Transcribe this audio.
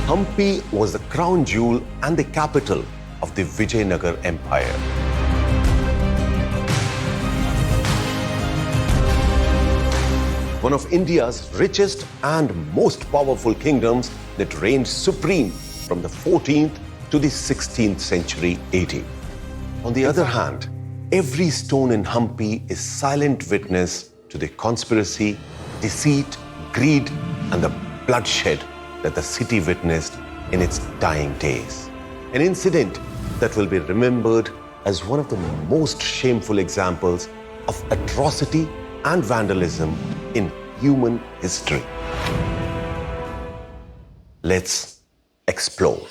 Hampi was the crown jewel and the capital of the Vijayanagar Empire. One of India's richest and most powerful kingdoms that reigned supreme from the 14th to the 16th century AD. On the other hand, every stone in Hampi is silent witness to the conspiracy, deceit, greed, and the bloodshed that the city witnessed in its dying days. An incident that will be remembered as one of the most shameful examples of atrocity and vandalism in human history. Let's explore.